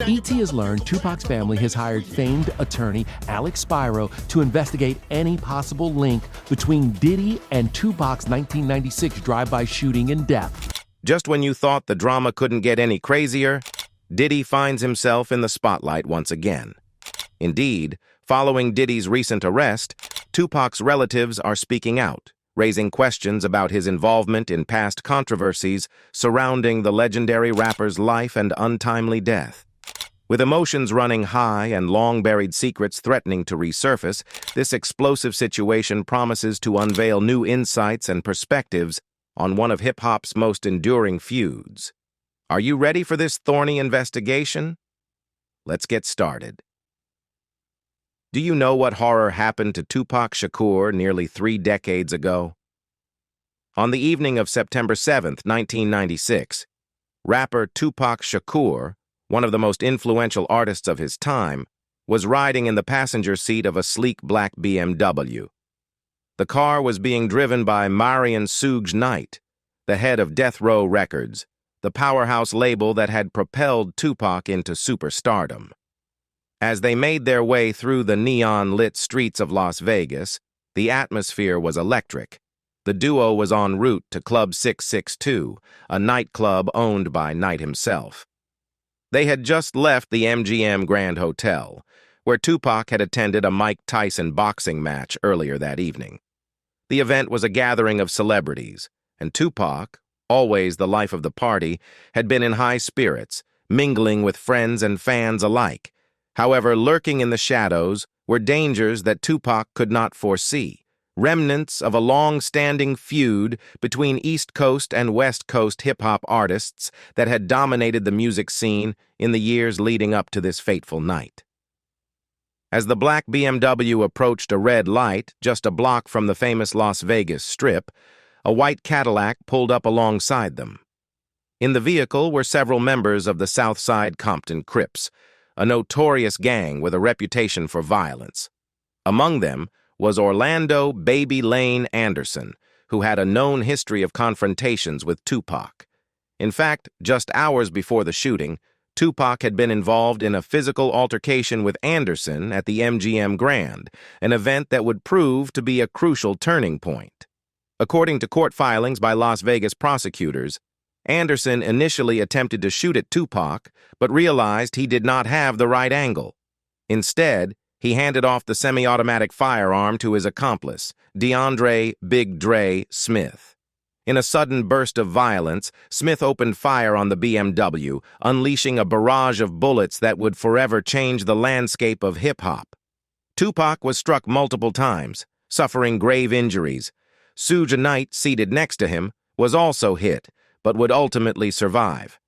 ET has learned Tupac's family has hired famed attorney Alex Spiro to investigate any possible link between Diddy and Tupac's 1996 drive-by shooting and death. Just when you thought the drama couldn't get any crazier, Diddy finds himself in the spotlight once again. Indeed, following Diddy's recent arrest, Tupac's relatives are speaking out, raising questions about his involvement in past controversies surrounding the legendary rapper's life and untimely death. With emotions running high and long-buried secrets threatening to resurface, this explosive situation promises to unveil new insights and perspectives on one of hip-hop's most enduring feuds. Are you ready for this thorny investigation? Let's get started. Do you know what horror happened to Tupac Shakur nearly 3 decades ago? On the evening of September 7, 1996, rapper Tupac Shakur, one of the most influential artists of his time, was riding in the passenger seat of a sleek black BMW. The car was being driven by Marion Suge Knight, the head of Death Row Records, the powerhouse label that had propelled Tupac into superstardom. As they made their way through the neon-lit streets of Las Vegas, the atmosphere was electric. The duo was en route to Club 662, a nightclub owned by Knight himself. They had just left the MGM Grand Hotel, where Tupac had attended a Mike Tyson boxing match earlier that evening. The event was a gathering of celebrities, and Tupac, always the life of the party, had been in high spirits, mingling with friends and fans alike. However, lurking in the shadows were dangers that Tupac could not foresee, remnants of a long-standing feud between East Coast and West Coast hip-hop artists that had dominated the music scene in the years leading up to this fateful night. As the black BMW approached a red light just a block from the famous Las Vegas Strip, a white Cadillac pulled up alongside them. In the vehicle were several members of the Southside Compton Crips, a notorious gang with a reputation for violence. Among them was Orlando "Baby Lane" Anderson, who had a known history of confrontations with Tupac. In fact, just hours before the shooting, Tupac had been involved in a physical altercation with Anderson at the MGM Grand, an event that would prove to be a crucial turning point. According to court filings by Las Vegas prosecutors, Anderson initially attempted to shoot at Tupac, but realized he did not have the right angle. Instead, he handed off the semi-automatic firearm to his accomplice, DeAndre "Big Dre" Smith. In a sudden burst of violence, Smith opened fire on the BMW, unleashing a barrage of bullets that would forever change the landscape of hip-hop. Tupac was struck multiple times, suffering grave injuries. Suge Knight, seated next to him, was also hit, but would ultimately survive.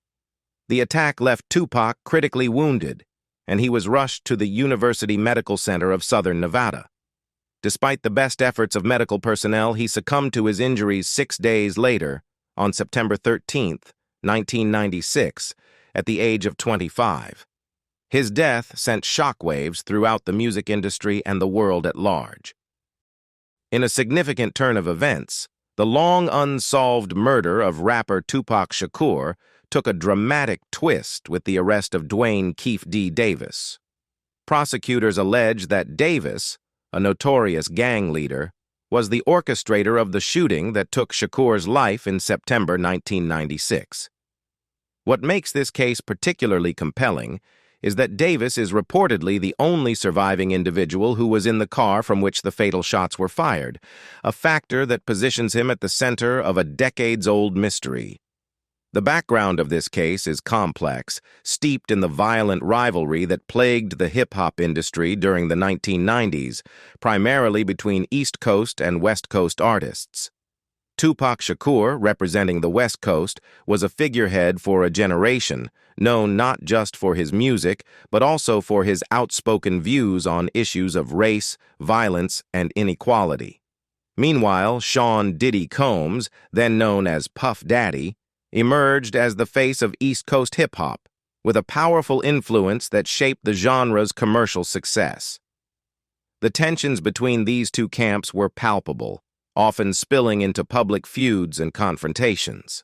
The attack left Tupac critically wounded, and he was rushed to the University Medical Center of Southern Nevada. Despite the best efforts of medical personnel, he succumbed to his injuries 6 days later, on September 13, 1996, at the age of 25. His death sent shockwaves throughout the music industry and the world at large. In a significant turn of events, the long-unsolved murder of rapper Tupac Shakur took a dramatic twist with the arrest of Dwayne "Keefe D. Davis. Prosecutors allege that Davis, a notorious gang leader, was the orchestrator of the shooting that took Shakur's life in September 1996. What makes this case particularly compelling is that Davis is reportedly the only surviving individual who was in the car from which the fatal shots were fired, a factor that positions him at the center of a decades-old mystery. The background of this case is complex, steeped in the violent rivalry that plagued the hip-hop industry during the 1990s, primarily between East Coast and West Coast artists. Tupac Shakur, representing the West Coast, was a figurehead for a generation, known not just for his music, but also for his outspoken views on issues of race, violence, and inequality. Meanwhile, Sean "Diddy" Combs, then known as Puff Daddy, emerged as the face of East Coast hip-hop, with a powerful influence that shaped the genre's commercial success. The tensions between these two camps were palpable, often spilling into public feuds and confrontations.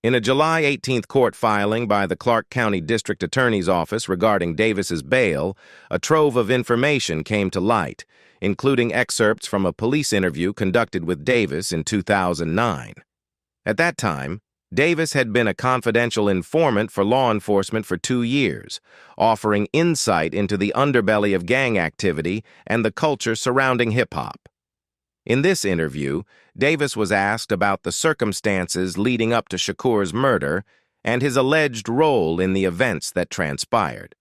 In a July 18th court filing by the Clark County District Attorney's Office regarding Davis's bail, a trove of information came to light, including excerpts from a police interview conducted with Davis in 2009. At that time, Davis had been a confidential informant for law enforcement for 2 years, offering insight into the underbelly of gang activity and the culture surrounding hip-hop. In this interview, Davis was asked about the circumstances leading up to Shakur's murder and his alleged role in the events that transpired.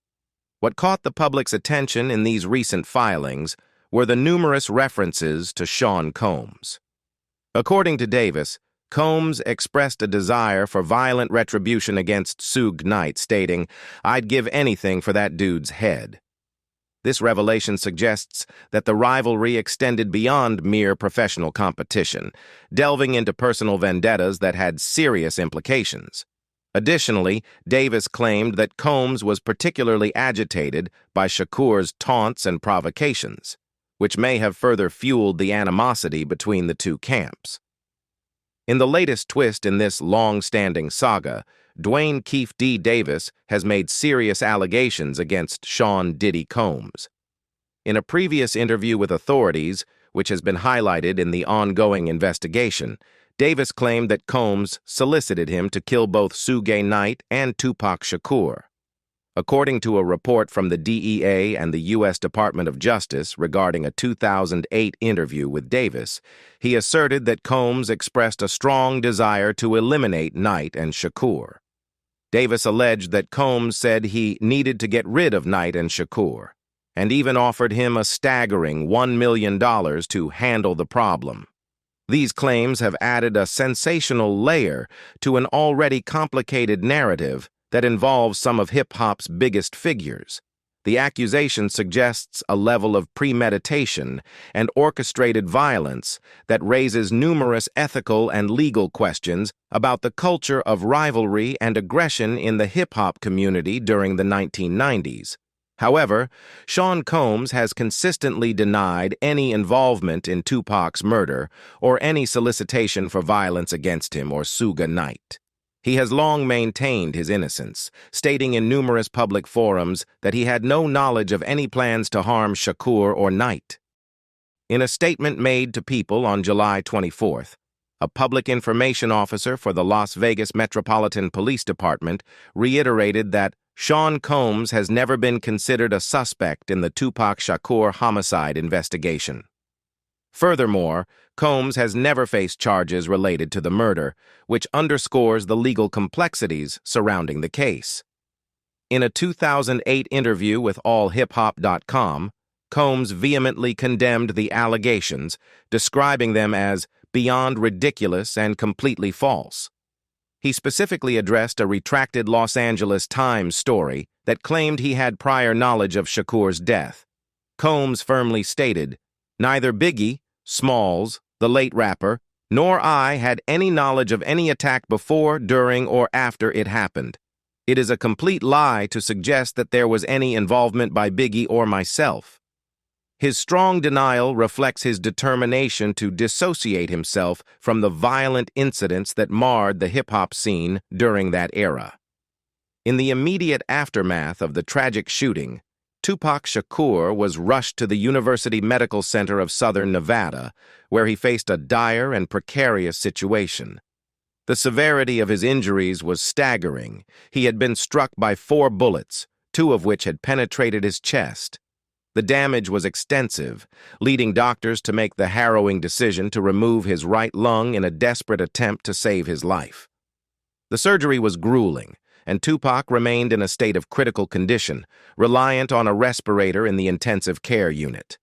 What caught the public's attention in these recent filings were the numerous references to Sean Combs. According to Davis, Combs expressed a desire for violent retribution against Suge Knight, stating, "I'd give anything for that dude's head." This revelation suggests that the rivalry extended beyond mere professional competition, delving into personal vendettas that had serious implications. Additionally, Davis claimed that Combs was particularly agitated by Shakur's taunts and provocations, which may have further fueled the animosity between the two camps. In the latest twist in this long-standing saga, Dwayne Keefe D. Davis has made serious allegations against Sean Diddy Combs. In a previous interview with authorities, which has been highlighted in the ongoing investigation, Davis claimed that Combs solicited him to kill both Suge Knight and Tupac Shakur. According to a report from the DEA and the U.S. Department of Justice regarding a 2008 interview with Davis, he asserted that Combs expressed a strong desire to eliminate Knight and Shakur. Davis alleged that Combs said he needed to get rid of Knight and Shakur, and even offered him a staggering $1 million to handle the problem. These claims have added a sensational layer to an already complicated narrative that involves some of hip-hop's biggest figures. The accusation suggests a level of premeditation and orchestrated violence that raises numerous ethical and legal questions about the culture of rivalry and aggression in the hip-hop community during the 1990s. However, Sean Combs has consistently denied any involvement in Tupac's murder or any solicitation for violence against him or Suge Knight. He has long maintained his innocence, stating in numerous public forums that he had no knowledge of any plans to harm Shakur or Knight. In a statement made to People on July 24th, a public information officer for the Las Vegas Metropolitan Police Department reiterated that Sean Combs has never been considered a suspect in the Tupac Shakur homicide investigation. Furthermore, Combs has never faced charges related to the murder, which underscores the legal complexities surrounding the case. In a 2008 interview with allhiphop.com, Combs vehemently condemned the allegations, describing them as beyond ridiculous and completely false. He specifically addressed a retracted Los Angeles Times story that claimed he had prior knowledge of Shakur's death. Combs firmly stated, "Neither Biggie, Smalls, the late rapper, nor I had any knowledge of any attack before, during, or after it happened. It is a complete lie to suggest that there was any involvement by Biggie or myself." His strong denial reflects his determination to dissociate himself from the violent incidents that marred the hip-hop scene during that era. In the immediate aftermath of the tragic shooting, Tupac Shakur was rushed to the University Medical Center of Southern Nevada, where he faced a dire and precarious situation. The severity of his injuries was staggering. He had been struck by 4 bullets, 2 of which had penetrated his chest. The damage was extensive, leading doctors to make the harrowing decision to remove his right lung in a desperate attempt to save his life. The surgery was grueling, and Tupac remained in a state of critical condition, reliant on a respirator in the intensive care unit.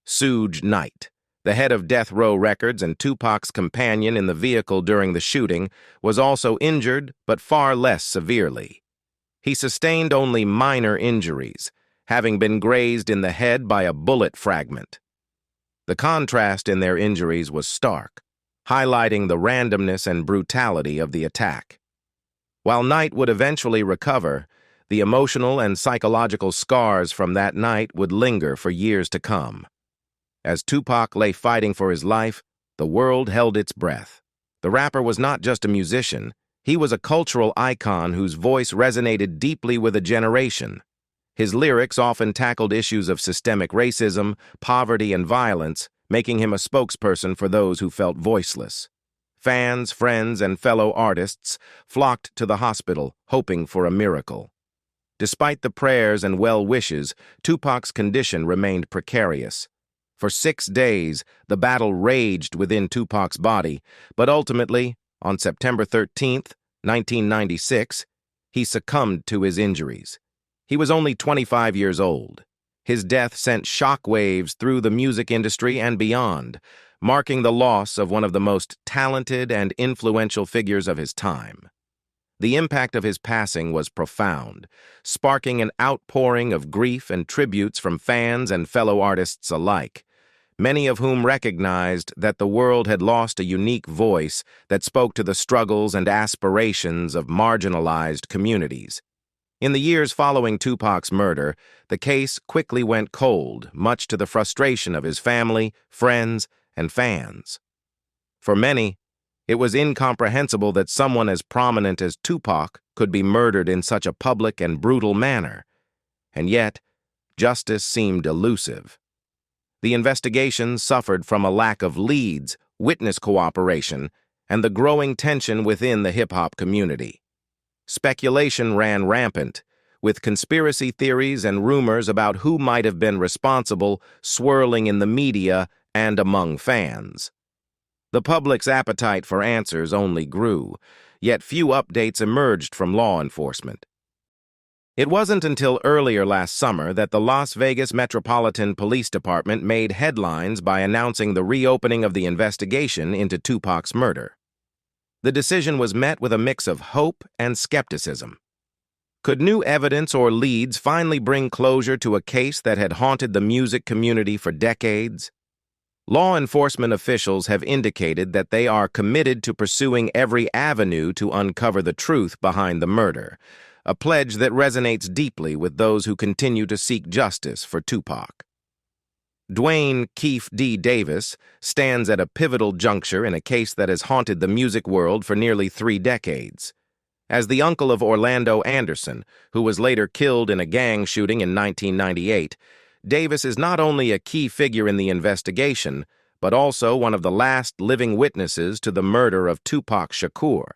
Suge Knight, the head of Death Row Records and Tupac's companion in the vehicle during the shooting, was also injured, but far less severely. He sustained only minor injuries, having been grazed in the head by a bullet fragment. The contrast in their injuries was stark, highlighting the randomness and brutality of the attack. While Knight would eventually recover, the emotional and psychological scars from that night would linger for years to come. As Tupac lay fighting for his life, the world held its breath. The rapper was not just a musician, He was a cultural icon whose voice resonated deeply with a generation. His lyrics often tackled issues of systemic racism, poverty, and violence, making him a spokesperson for those who felt voiceless. Fans, friends, and fellow artists flocked to the hospital, hoping for a miracle. Despite the prayers and well wishes, Tupac's condition remained precarious. For 6 days, the battle raged within Tupac's body, but ultimately, on September 13, 1996, he succumbed to his injuries. He was only 25 years old. His death sent shockwaves through the music industry and beyond, marking the loss of one of the most talented and influential figures of his time. The impact of his passing was profound, sparking an outpouring of grief and tributes from fans and fellow artists alike, many of whom recognized that the world had lost a unique voice that spoke to the struggles and aspirations of marginalized communities. In the years following Tupac's murder, the case quickly went cold, much to the frustration of his family, friends, and fans. For many, it was incomprehensible that someone as prominent as Tupac could be murdered in such a public and brutal manner. And yet, justice seemed elusive. The investigation suffered from a lack of leads, witness cooperation, and the growing tension within the hip-hop community. Speculation ran rampant, with conspiracy theories and rumors about who might have been responsible swirling in the media and among fans. The public's appetite for answers only grew, yet few updates emerged from law enforcement. It wasn't until earlier last summer that the Las Vegas Metropolitan Police Department made headlines by announcing the reopening of the investigation into Tupac's murder. The decision was met with a mix of hope and skepticism. Could new evidence or leads finally bring closure to a case that had haunted the music community for decades? Law enforcement officials have indicated that they are committed to pursuing every avenue to uncover the truth behind the murder, a pledge that resonates deeply with those who continue to seek justice for Tupac. Dwayne Keefe D. Davis stands at a pivotal juncture in a case that has haunted the music world for nearly 3 decades. As the uncle of Orlando Anderson, who was later killed in a gang shooting in 1998, Davis is not only a key figure in the investigation, but also one of the last living witnesses to the murder of Tupac Shakur.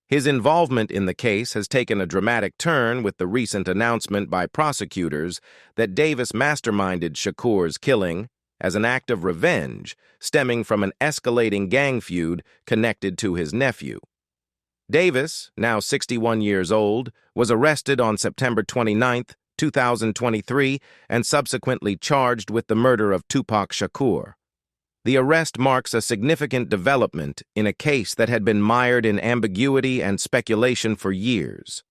His involvement in the case has taken a dramatic turn with the recent announcement by prosecutors that Davis masterminded Shakur's killing as an act of revenge stemming from an escalating gang feud connected to his nephew. Davis, now 61 years old, was arrested on September 29, 2023, and subsequently charged with the murder of Tupac Shakur. The arrest marks a significant development in a case that had been mired in ambiguity and speculation for years.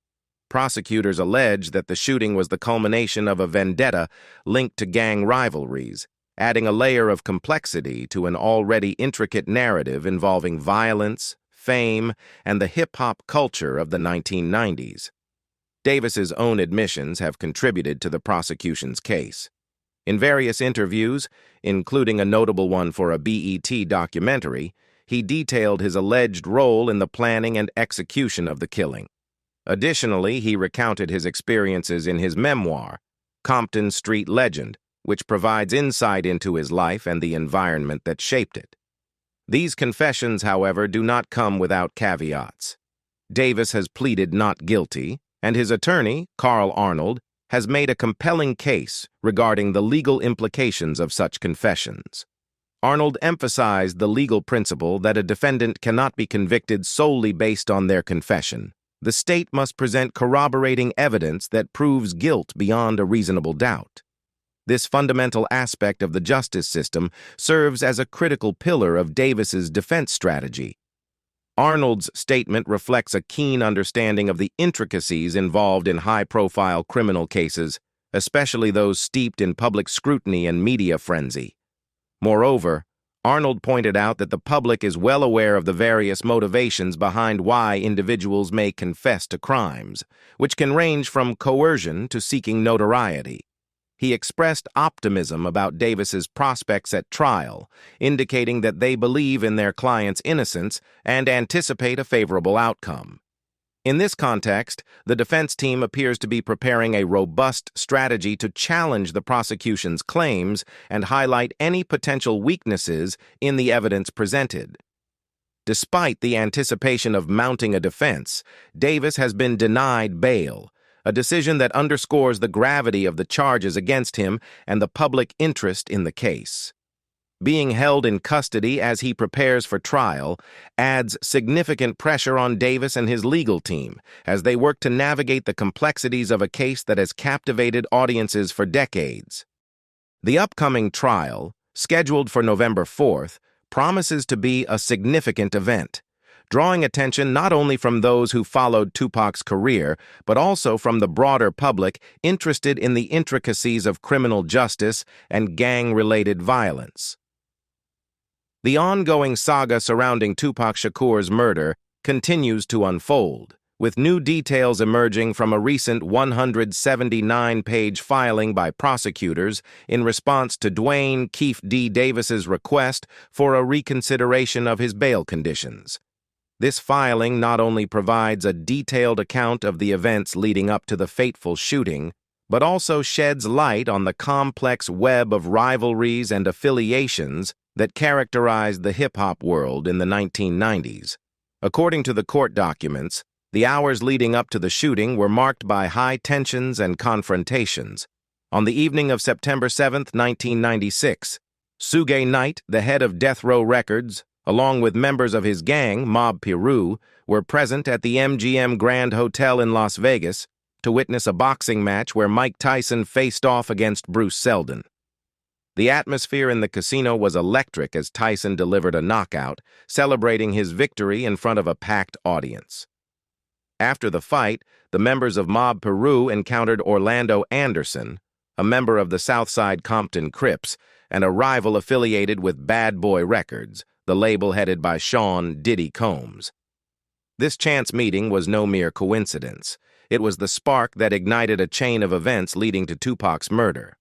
Prosecutors allege that the shooting was the culmination of a vendetta linked to gang rivalries, adding a layer of complexity to an already intricate narrative involving violence, fame, and the hip-hop culture of the 1990s. Davis's own admissions have contributed to the prosecution's case. In various interviews, including a notable one for a BET documentary, he detailed his alleged role in the planning and execution of the killing. Additionally, he recounted his experiences in his memoir, Compton Street Legend, which provides insight into his life and the environment that shaped it. These confessions, however, do not come without caveats. Davis has pleaded not guilty, and his attorney, Carl Arnold, has made a compelling case regarding the legal implications of such confessions. Arnold emphasized the legal principle that a defendant cannot be convicted solely based on their confession. The state must present corroborating evidence that proves guilt beyond a reasonable doubt. This fundamental aspect of the justice system serves as a critical pillar of Davis's defense strategy. Arnold's statement reflects a keen understanding of the intricacies involved in high-profile criminal cases, especially those steeped in public scrutiny and media frenzy. Moreover, Arnold pointed out that the public is well aware of the various motivations behind why individuals may confess to crimes, which can range from coercion to seeking notoriety. he expressed optimism about Davis's prospects at trial, indicating that they believe in their client's innocence and anticipate a favorable outcome. In this context, the defense team appears to be preparing a robust strategy to challenge the prosecution's claims and highlight any potential weaknesses in the evidence presented. Despite the anticipation of mounting a defense, Davis has been denied bail, a decision that underscores the gravity of the charges against him and the public interest in the case. Being held in custody as he prepares for trial adds significant pressure on Davis and his legal team as they work to navigate the complexities of a case that has captivated audiences for decades. The upcoming trial, scheduled for November 4th, promises to be a significant event, drawing attention not only from those who followed Tupac's career, but also from the broader public interested in the intricacies of criminal justice and gang-related violence. The ongoing saga surrounding Tupac Shakur's murder continues to unfold, with new details emerging from a recent 179-page filing by prosecutors in response to Dwayne Keefe D. Davis's request for a reconsideration of his bail conditions. This filing not only provides a detailed account of the events leading up to the fateful shooting, but also sheds light on the complex web of rivalries and affiliations that characterized the hip-hop world in the 1990s. According to the court documents, the hours leading up to the shooting were marked by high tensions and confrontations. On the evening of September 7, 1996, Suge Knight, the head of Death Row Records, along with members of his gang, Mob Piru, were present at the MGM Grand Hotel in Las Vegas to witness a boxing match where Mike Tyson faced off against Bruce Seldon. The atmosphere in the casino was electric as Tyson delivered a knockout, celebrating his victory in front of a packed audience. After the fight, the members of Mob Piru encountered Orlando Anderson, a member of the Southside Compton Crips and a rival affiliated with Bad Boy Records, the label headed by Sean Diddy Combs. This chance meeting was no mere coincidence. It was the spark that ignited a chain of events leading to Tupac's murder.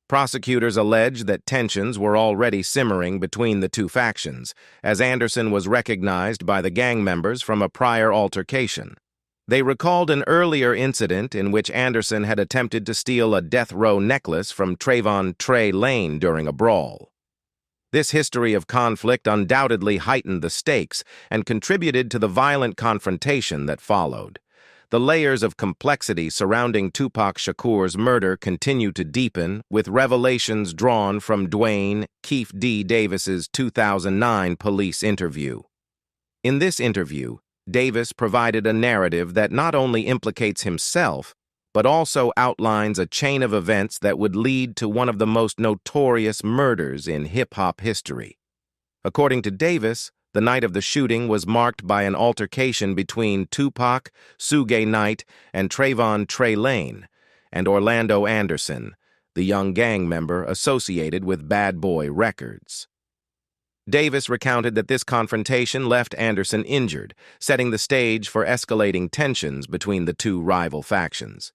Prosecutors allege that tensions were already simmering between the two factions, as Anderson was recognized by the gang members from a prior altercation. They recalled an earlier incident in which Anderson had attempted to steal a death row necklace from Trayvon Trey Lane during a brawl. This history of conflict undoubtedly heightened the stakes and contributed to the violent confrontation that followed. The layers of complexity surrounding Tupac Shakur's murder continue to deepen, with revelations drawn from Dwayne Keefe D. Davis's 2009 police interview. In this interview, Davis provided a narrative that not only implicates himself, but also outlines a chain of events that would lead to one of the most notorious murders in hip-hop history. According to Davis, the night of the shooting was marked by an altercation between Tupac, Suge Knight, and Trayvon Trey Lane, and Orlando Anderson, the young gang member associated with Bad Boy Records. Davis recounted that this confrontation left Anderson injured, setting the stage for escalating tensions between the two rival factions.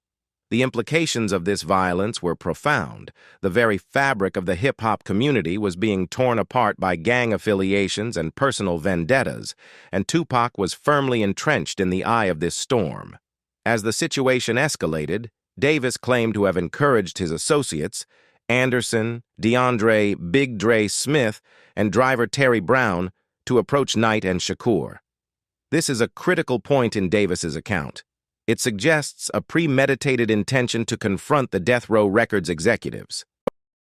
The implications of this violence were profound. The very fabric of the hip-hop community was being torn apart by gang affiliations and personal vendettas, and Tupac was firmly entrenched in the eye of this storm. As the situation escalated, Davis claimed to have encouraged his associates, Anderson, DeAndre Big Dre Smith, and driver Terry Brown, to approach Knight and Shakur. This is a critical point in Davis's account. It suggests a premeditated intention to confront the Death Row Records executives.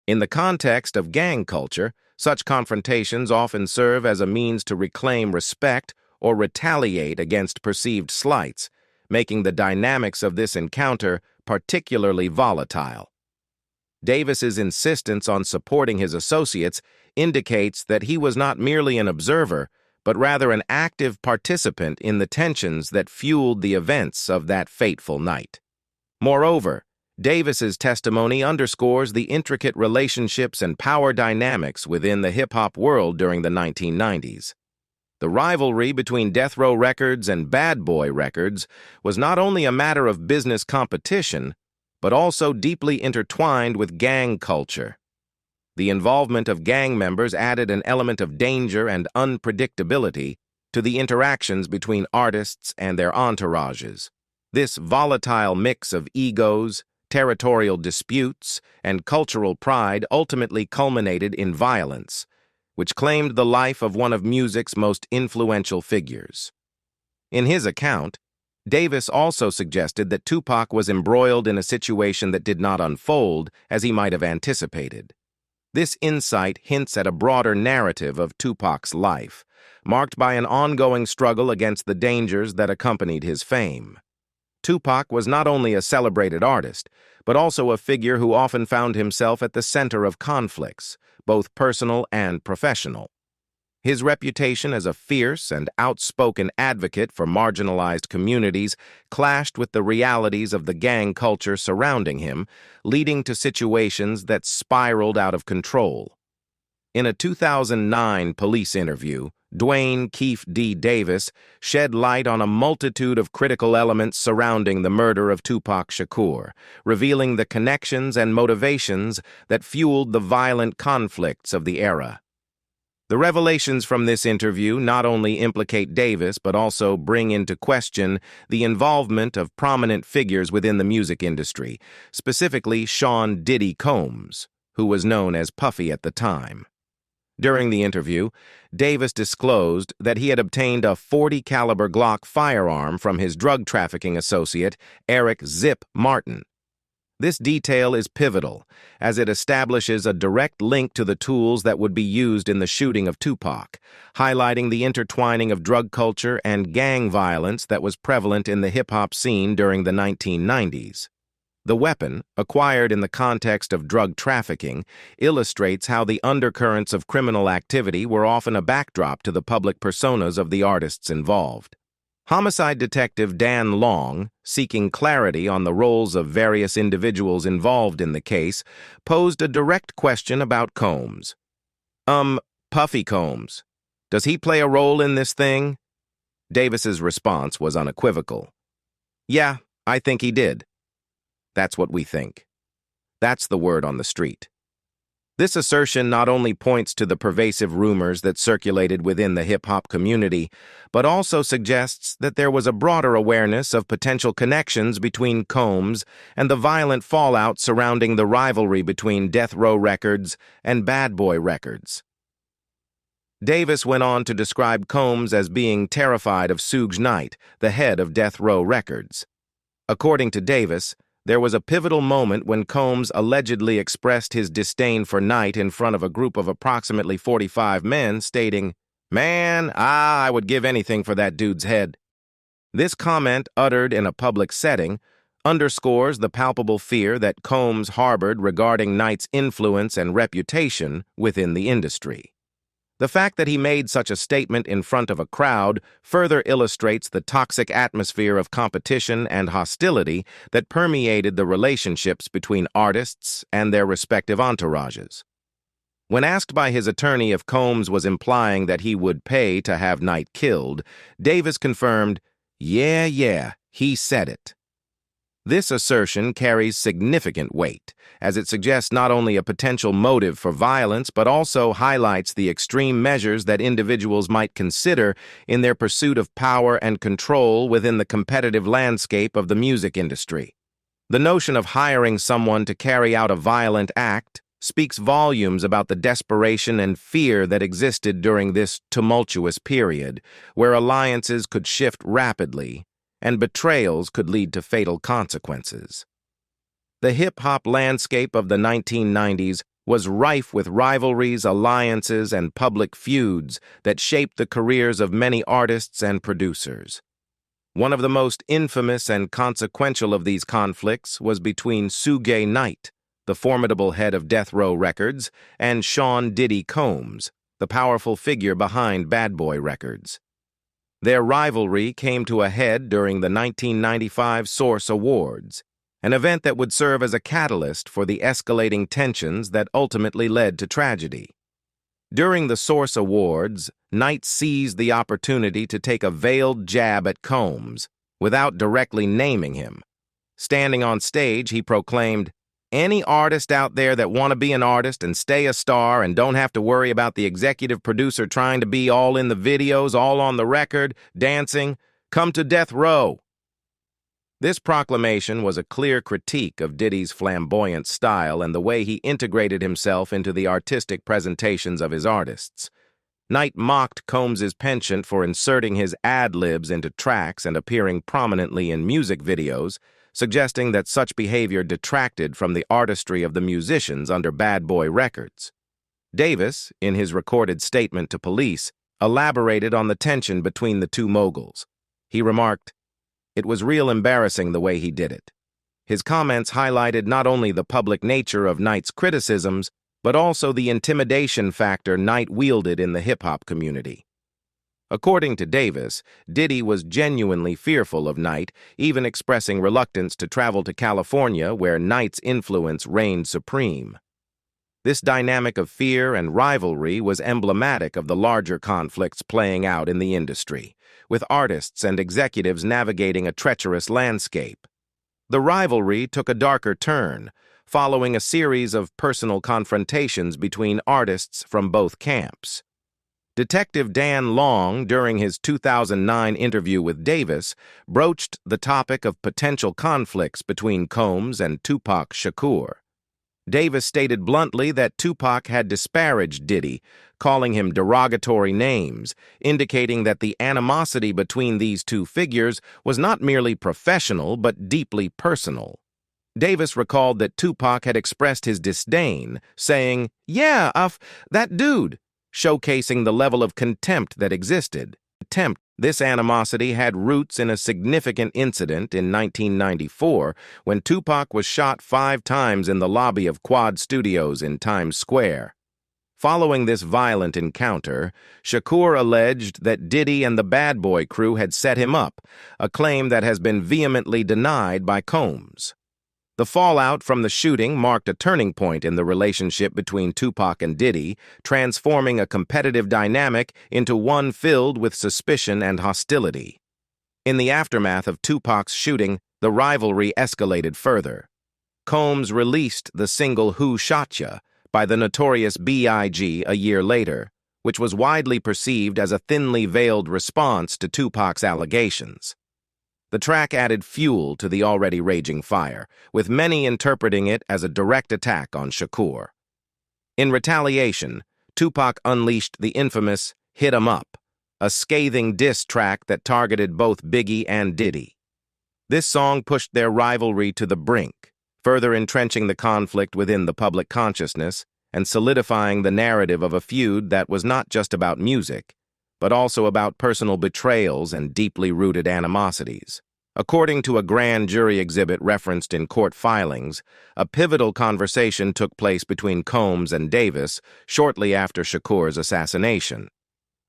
In the context of gang culture, such confrontations often serve as a means to reclaim respect or retaliate against perceived slights, making the dynamics of this encounter particularly volatile. Davis's insistence on supporting his associates indicates that he was not merely an observer, but rather an active participant in the tensions that fueled the events of that fateful night. Moreover, Davis's testimony underscores the intricate relationships and power dynamics within the hip-hop world during the 1990s. The rivalry between Death Row Records and Bad Boy Records was not only a matter of business competition, but also deeply intertwined with gang culture. The involvement of gang members added an element of danger and unpredictability to the interactions between artists and their entourages. This volatile mix of egos, territorial disputes, and cultural pride ultimately culminated in violence, which claimed the life of one of music's most influential figures. In his account, Davis also suggested that Tupac was embroiled in a situation that did not unfold as he might have anticipated. This insight hints at a broader narrative of Tupac's life, marked by an ongoing struggle against the dangers that accompanied his fame. Tupac was not only a celebrated artist, but also a figure who often found himself at the center of conflicts, both personal and professional. His reputation as a fierce and outspoken advocate for marginalized communities clashed with the realities of the gang culture surrounding him, leading to situations that spiraled out of control. In a 2009 police interview, Keefe D. Davis shed light on a multitude of critical elements surrounding the murder of Tupac Shakur, revealing the connections and motivations that fueled the violent conflicts of the era. The revelations from this interview not only implicate Davis but also bring into question the involvement of prominent figures within the music industry, specifically Sean "Diddy" Combs, who was known as Puffy at the time. During the interview, Davis disclosed that he had obtained a .40 caliber Glock firearm from his drug trafficking associate, Eric "Zip" Martin. This detail is pivotal, as it establishes a direct link to the tools that would be used in the shooting of Tupac, highlighting the intertwining of drug culture and gang violence that was prevalent in the hip-hop scene during the 1990s. The weapon, acquired in the context of drug trafficking, illustrates how the undercurrents of criminal activity were often a backdrop to the public personas of the artists involved. Homicide detective Dan Long, seeking clarity on the roles of various individuals involved in the case, posed a direct question about Combs. Puffy Combs. Does he play a role in this thing? Davis's response was unequivocal. Yeah, I think he did. That's what we think. That's the word on the street. This assertion not only points to the pervasive rumors that circulated within the hip-hop community, but also suggests that there was a broader awareness of potential connections between Combs and the violent fallout surrounding the rivalry between Death Row Records and Bad Boy Records. Davis went on to describe Combs as being terrified of Suge Knight, the head of Death Row Records. According to Davis, there was a pivotal moment when Combs allegedly expressed his disdain for Knight in front of a group of approximately 45 men, stating, "Man, I would give anything for that dude's head." This comment, uttered in a public setting, underscores the palpable fear that Combs harbored regarding Knight's influence and reputation within the industry. The fact that he made such a statement in front of a crowd further illustrates the toxic atmosphere of competition and hostility that permeated the relationships between artists and their respective entourages. When asked by his attorney if Combs was implying that he would pay to have Knight killed, Davis confirmed, Yeah, he said it." This assertion carries significant weight, as it suggests not only a potential motive for violence, but also highlights the extreme measures that individuals might consider in their pursuit of power and control within the competitive landscape of the music industry. The notion of hiring someone to carry out a violent act speaks volumes about the desperation and fear that existed during this tumultuous period, where alliances could shift rapidly and betrayals could lead to fatal consequences. The hip-hop landscape of the 1990s was rife with rivalries, alliances, and public feuds that shaped the careers of many artists and producers. One of the most infamous and consequential of these conflicts was between Suge Knight, the formidable head of Death Row Records, and Sean "Diddy" Combs, the powerful figure behind Bad Boy Records. Their rivalry came to a head during the 1995 Source Awards, an event that would serve as a catalyst for the escalating tensions that ultimately led to tragedy. During the Source Awards, Knight seized the opportunity to take a veiled jab at Combs without directly naming him, Standing on stage, he proclaimed, "Any artist out there that want to be an artist and stay a star and don't have to worry about the executive producer trying to be all in the videos, all on the record, dancing, come to death row." This proclamation was a clear critique of Diddy's flamboyant style and the way he integrated himself into the artistic presentations of his artists. Knight mocked Combs's penchant for inserting his ad-libs into tracks and appearing prominently in music videos, suggesting that such behavior detracted from the artistry of the musicians under Bad Boy Records. Davis, in his recorded statement to police, elaborated on the tension between the two moguls. He remarked, "It was real embarrassing the way he did it." His comments highlighted not only the public nature of Knight's criticisms, but also the intimidation factor Knight wielded in the hip-hop community. According to Davis, Diddy was genuinely fearful of Knight, even expressing reluctance to travel to California where Knight's influence reigned supreme. This dynamic of fear and rivalry was emblematic of the larger conflicts playing out in the industry, with artists and executives navigating a treacherous landscape. The rivalry took a darker turn, following a series of personal confrontations between artists from both camps. Detective Dan Long, during his 2009 interview with Davis, broached the topic of potential conflicts between Combs and Tupac Shakur. Davis stated bluntly that Tupac had disparaged Diddy, calling him derogatory names, indicating that the animosity between these two figures was not merely professional but deeply personal. Davis recalled that Tupac had expressed his disdain, saying, "Yeah, that dude," showcasing the level of contempt that existed. This animosity had roots in a significant incident in 1994 when Tupac was shot 5 times in the lobby of Quad Studios in Times Square. Following this violent encounter, Shakur alleged that Diddy and the Bad Boy crew had set him up, a claim that has been vehemently denied by Combs. The fallout from the shooting marked a turning point in the relationship between Tupac and Diddy, transforming a competitive dynamic into one filled with suspicion and hostility. In the aftermath of Tupac's shooting, the rivalry escalated further. Combs released the single Who Shot Ya by the notorious B.I.G. a year later, which was widely perceived as a thinly veiled response to Tupac's allegations. The track added fuel to the already raging fire, with many interpreting it as a direct attack on Shakur. In retaliation, Tupac unleashed the infamous Hit 'Em Up, a scathing diss track that targeted both Biggie and Diddy. This song pushed their rivalry to the brink, further entrenching the conflict within the public consciousness and solidifying the narrative of a feud that was not just about music, but also about personal betrayals and deeply rooted animosities. According to a grand jury exhibit referenced in court filings, a pivotal conversation took place between Combs and Davis shortly after Shakur's assassination.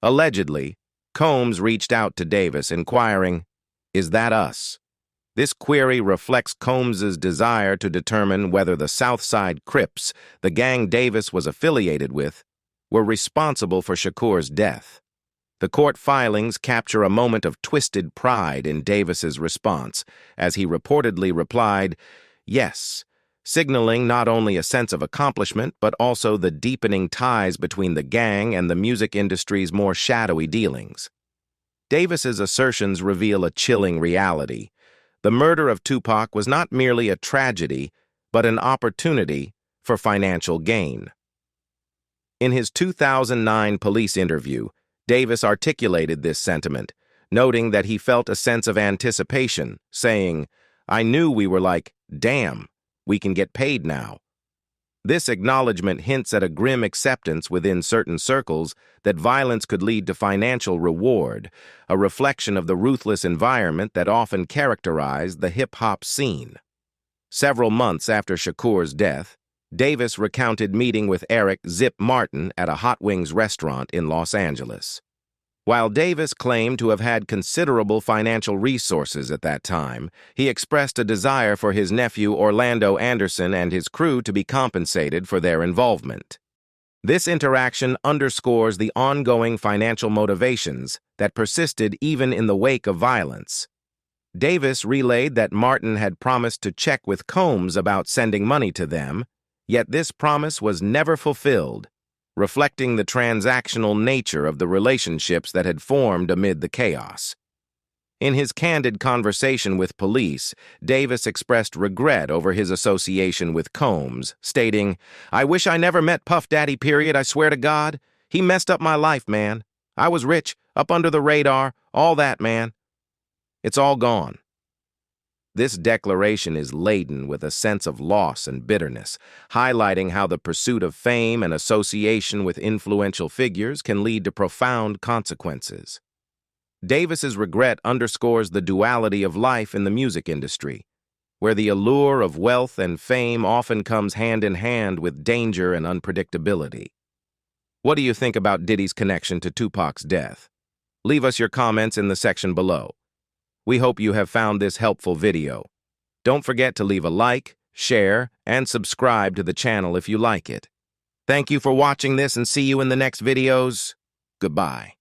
Allegedly, Combs reached out to Davis inquiring, "Is that us?" This query reflects Combs's desire to determine whether the Southside Crips, the gang Davis was affiliated with, were responsible for Shakur's death. The court filings capture a moment of twisted pride in Davis's response, as he reportedly replied, "Yes," signaling not only a sense of accomplishment but also the deepening ties between the gang and the music industry's more shadowy dealings. Davis's assertions reveal a chilling reality. The murder of Tupac was not merely a tragedy, but an opportunity for financial gain. In his 2009 police interview, Davis articulated this sentiment, noting that he felt a sense of anticipation, saying, "I knew we were like, damn, we can get paid now." This acknowledgement hints at a grim acceptance within certain circles that violence could lead to financial reward, a reflection of the ruthless environment that often characterized the hip-hop scene. Several months after Shakur's death, Davis recounted meeting with Eric "Zip" Martin at a Hot Wings restaurant in Los Angeles. While Davis claimed to have had considerable financial resources at that time, he expressed a desire for his nephew Orlando Anderson and his crew to be compensated for their involvement. This interaction underscores the ongoing financial motivations that persisted even in the wake of violence. Davis relayed that Martin had promised to check with Combs about sending money to them, yet this promise was never fulfilled, reflecting the transactional nature of the relationships that had formed amid the chaos. In his candid conversation with police, Davis expressed regret over his association with Combs, stating, "I wish I never met Puff Daddy, period, I swear to God. He messed up my life, man. I was rich, up under the radar, all that, man. It's all gone." This declaration is laden with a sense of loss and bitterness, highlighting how the pursuit of fame and association with influential figures can lead to profound consequences. Davis's regret underscores the duality of life in the music industry, where the allure of wealth and fame often comes hand in hand with danger and unpredictability. What do you think about Diddy's connection to Tupac's death? Leave us your comments in the section below. We hope you have found this helpful video. Don't forget to leave a like, share, and subscribe to the channel if you like it. Thank you for watching this and see you in the next videos. Goodbye.